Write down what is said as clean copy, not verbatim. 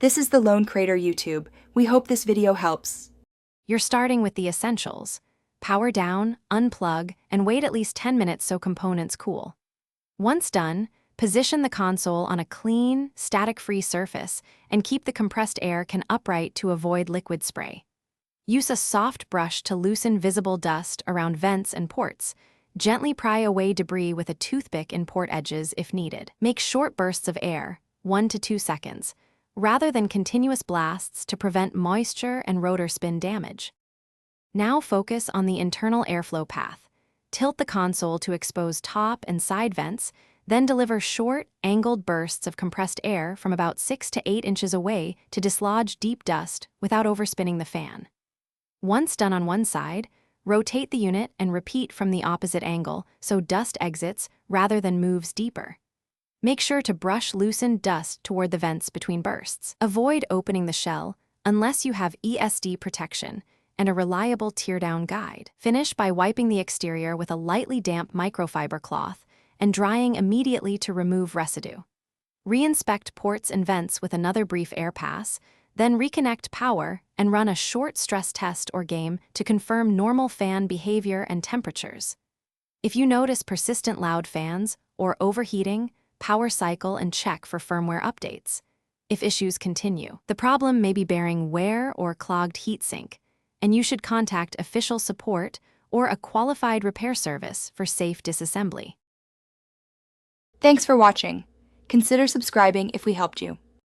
This is the Lone Crater YouTube. We hope this video helps. You're starting with the essentials. Power down, unplug, and wait at least 10 minutes so components cool. Once done, position the console on a clean, static-free surface and keep the compressed air upright to avoid liquid spray. Use a soft brush to loosen visible dust around vents and ports. Gently pry away debris with a toothpick in port edges if needed. Make short bursts of air, 1 to 2 seconds, rather than continuous blasts to prevent moisture and rotor spin damage. Now focus on the internal airflow path. Tilt the console to expose top and side vents, then deliver short, angled bursts of compressed air from about 6 to 8 inches away to dislodge deep dust without overspinning the fan. Once done on one side, rotate the unit and repeat from the opposite angle so dust exits rather than moves deeper. Make sure to brush loosened dust toward the vents between bursts. Avoid opening the shell unless you have ESD protection and a reliable teardown guide. Finish by wiping the exterior with a lightly damp microfiber cloth and drying immediately to remove residue. Re-inspect ports and vents with another brief air pass, then reconnect power and run a short stress test or game to confirm normal fan behavior and temperatures. If you notice persistent loud fans or overheating, power cycle and check for firmware updates. If issues continue, the problem may be bearing wear or clogged heatsink, and you should contact official support or a qualified repair service for safe disassembly. Thanks for watching. Consider subscribing if we helped you.